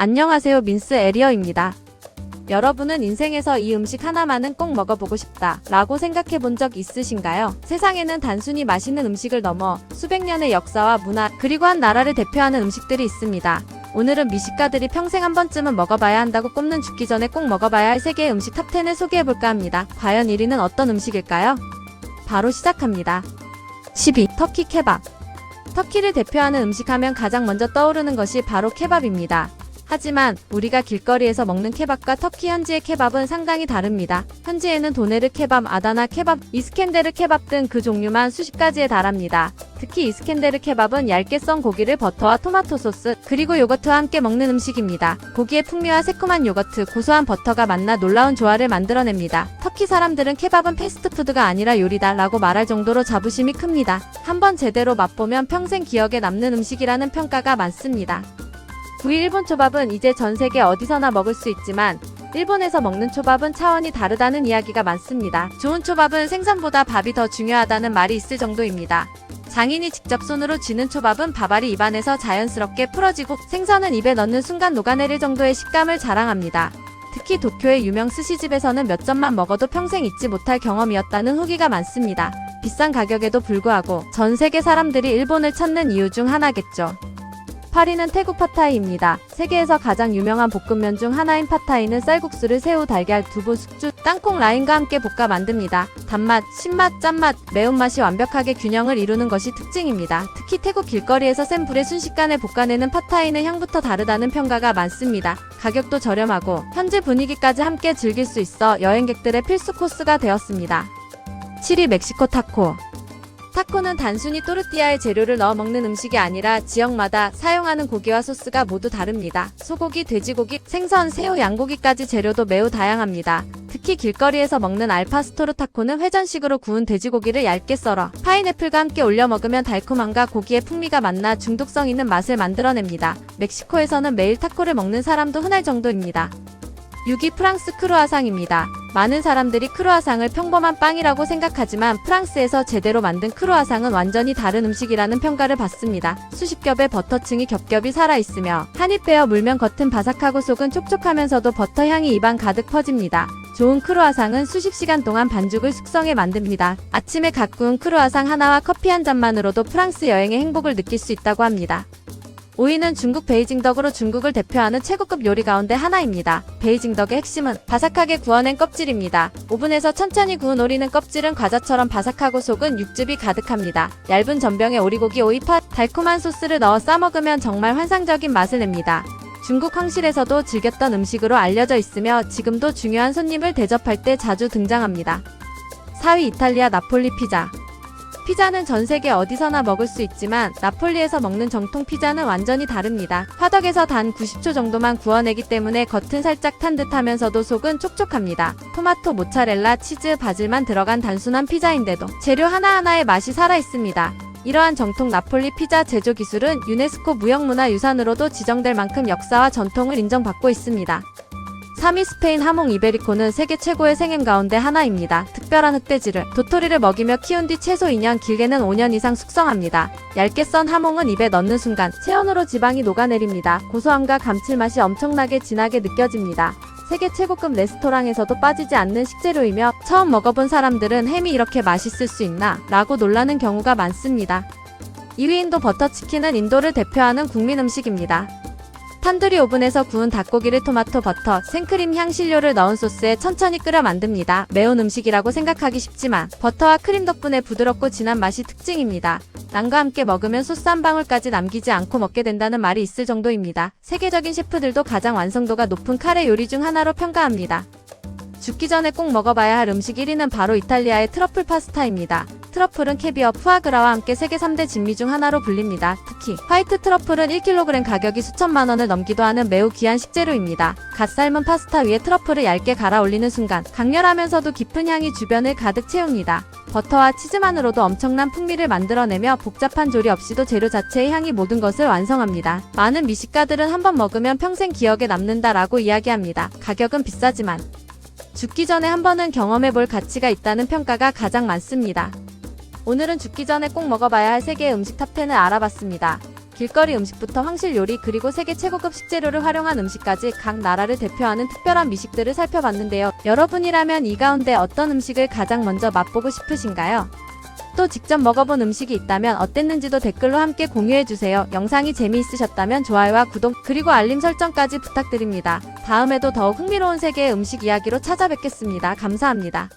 안녕하세요, 민스 에리어입니다. 여러분은 인생에서 이 음식 하나만은 꼭 먹어보고 싶다 라고 생각해 본 적 있으신가요? 세상에는 단순히 맛있는 음식을 넘어 수백 년의 역사와 문화, 그리고 한 나라를 대표하는 음식들이 있습니다. 오늘은 미식가들이 평생 한 번쯤은 먹어봐야 한다고 꼽는 죽기 전에 꼭 먹어봐야 할 세계의 음식 탑10을 소개해볼까 합니다. 과연 1위는 어떤 음식일까요? 바로 시작합니다. 10위, 터키 케밥. 터키를 대표하는 음식하면 가장 먼저 떠오르는 것이 바로 케밥입니다. 하지만 우리가 길거리에서 먹는 케밥과 터키 현지의 케밥은 상당히 다릅니다. 현지에는 도네르 케밥, 아다나 케밥, 이스켄데르 케밥 등 그 종류만 수십 가지에 달합니다. 특히 이스켄데르 케밥은 얇게 썬 고기를 버터와 토마토 소스, 그리고 요거트와 함께 먹는 음식입니다. 고기의 풍미와 새콤한 요거트, 고소한 버터가 만나 놀라운 조화를 만들어냅니다. 터키 사람들은 케밥은 패스트푸드가 아니라 요리다 라고 말할 정도로 자부심이 큽니다. 한번 제대로 맛보면 평생 기억에 남는 음식이라는 평가가 많습니다. 9위, 일본 초밥은 이제 전 세계 어디서나 먹을 수 있지만 일본에서 먹는 초밥은 차원이 다르다는 이야기가 많습니다. 좋은 초밥은 생선보다 밥이 더 중요하다는 말이 있을 정도입니다. 장인이 직접 손으로 쥐는 초밥은 밥알이 입안에서 자연스럽게 풀어지고 생선은 입에 넣는 순간 녹아내릴 정도의 식감을 자랑합니다. 특히 도쿄의 유명 스시집에서는 몇 점만 먹어도 평생 잊지 못할 경험이었다는 후기가 많습니다. 비싼 가격에도 불구하고 전 세계 사람들이 일본을 찾는 이유 중 하나겠죠. 8위는 태국 팟타이입니다. 세계에서 가장 유명한 볶음면 중 하나인 팟타이는 쌀국수를 새우, 달걀, 두부, 숙주, 땅콩 라인과 함께 볶아 만듭니다. 단맛, 신맛, 짠맛, 매운맛이 완벽하게 균형을 이루는 것이 특징입니다. 특히 태국 길거리에서 센 불에 순식간에 볶아내는 팟타이는 향부터 다르다는 평가가 많습니다. 가격도 저렴하고 현지 분위기까지 함께 즐길 수 있어 여행객들의 필수 코스가 되었습니다. 7위, 멕시코 타코. 타코는 단순히 또르띠아에 재료를 넣어 먹는 음식이 아니라 지역마다 사용하는 고기와 소스가 모두 다릅니다. 소고기, 돼지고기, 생선, 새우, 양고기까지 재료도 매우 다양합니다. 특히 길거리에서 먹는 알파스토르 타코는 회전식으로 구운 돼지고기를 얇게 썰어 파인애플과 함께 올려 먹으면 달콤함과 고기의 풍미가 만나 중독성 있는 맛을 만들어냅니다. 멕시코에서는 매일 타코를 먹는 사람도 흔할 정도입니다. 6위, 프랑스 크루아상입니다. 많은 사람들이 크루아상을 평범한 빵이라고 생각하지만 프랑스에서 제대로 만든 크루아상은 완전히 다른 음식이라는 평가를 받습니다. 수십 겹의 버터층이 겹겹이 살아있으며 한 입 베어 물면 겉은 바삭하고 속은 촉촉하면서도 버터 향이 입안 가득 퍼집니다. 좋은 크루아상은 수십 시간 동안 반죽을 숙성해 만듭니다. 아침에 갓 구운 크루아상 하나와 커피 한 잔만으로도 프랑스 여행의 행복을 느낄 수 있다고 합니다. 5위는 중국 베이징덕으로 중국을 대표하는 최고급 요리 가운데 하나입니다. 베이징덕의 핵심은 바삭하게 구워낸 껍질입니다. 오븐에서 천천히 구운 오리는 껍질은 과자처럼 바삭하고 속은 육즙이 가득합니다. 얇은 전병에 오리고기, 오이, 팥, 달콤한 소스를 넣어 싸먹으면 정말 환상적인 맛을 냅니다. 중국 황실에서도 즐겼던 음식으로 알려져 있으며 지금도 중요한 손님을 대접할 때 자주 등장합니다. 4위, 이탈리아 나폴리 피자. 피자는 전 세계 어디서나 먹을 수 있지만 나폴리에서 먹는 정통 피자는 완전히 다릅니다. 화덕에서 단 90초 정도만 구워내기 때문에 겉은 살짝 탄 듯하면서도 속은 촉촉합니다. 토마토, 모차렐라, 치즈, 바질만 들어간 단순한 피자인데도 재료 하나하나의 맛이 살아있습니다. 이러한 정통 나폴리 피자 제조 기술은 유네스코 무형문화유산으로도 지정될 만큼 역사와 전통을 인정받고 있습니다. 3위, 스페인 하몽 이베리코는 세계 최고의 생햄 가운데 하나입니다. 특별한 흑돼지를, 도토리를 먹이며 키운 뒤 최소 2년, 길게는 5년 이상 숙성합니다. 얇게 썬 하몽은 입에 넣는 순간 체온으로 지방이 녹아내립니다. 고소함과 감칠맛이 엄청나게 진하게 느껴집니다. 세계 최고급 레스토랑에서도 빠지지 않는 식재료이며 처음 먹어본 사람들은 햄이 이렇게 맛있을 수 있나? 라고 놀라는 경우가 많습니다. 2위, 인도 버터치킨은 인도를 대표하는 국민 음식입니다. 탄두리 오븐에서 구운 닭고기를 토마토, 버터, 생크림, 향신료를 넣은 소스에 천천히 끓여 만듭니다. 매운 음식이라고 생각하기 쉽지만 버터와 크림 덕분에 부드럽고 진한 맛이 특징입니다. 난과 함께 먹으면 소스 한 방울까지 남기지 않고 먹게 된다는 말이 있을 정도입니다. 세계적인 셰프들도 가장 완성도가 높은 카레 요리 중 하나로 평가합니다. 죽기 전에 꼭 먹어봐야 할 음식 1위는 바로 이탈리아의 트러플 파스타입니다. 트러플은 캐비어, 푸아그라와 함께 세계 3대 진미 중 하나로 불립니다. 특히 화이트 트러플은 1kg 가격이 수천만 원을 넘기도 하는 매우 귀한 식재료입니다. 갓 삶은 파스타 위에 트러플을 얇게 갈아 올리는 순간 강렬하면서도 깊은 향이 주변을 가득 채웁니다. 버터와 치즈만으로도 엄청난 풍미를 만들어내며 복잡한 조리 없이도 재료 자체의 향이 모든 것을 완성합니다. 많은 미식가들은 한번 먹으면 평생 기억에 남는다라고 이야기합니다. 가격은 비싸지만 죽기 전에 한 번은 경험해볼 가치가 있다는 평가가 가장 많습니다. 오늘은 죽기 전에 꼭 먹어봐야 할 세계의 음식 탑10을 알아봤습니다. 길거리 음식부터 황실 요리 그리고 세계 최고급 식재료를 활용한 음식까지 각 나라를 대표하는 특별한 미식들을 살펴봤는데요. 여러분이라면 이 가운데 어떤 음식을 가장 먼저 맛보고 싶으신가요? 또 직접 먹어본 음식이 있다면 어땠는지도 댓글로 함께 공유해주세요. 영상이 재미있으셨다면 좋아요와 구독 그리고 알림 설정까지 부탁드립니다. 다음에도 더욱 흥미로운 세계의 음식 이야기로 찾아뵙겠습니다. 감사합니다.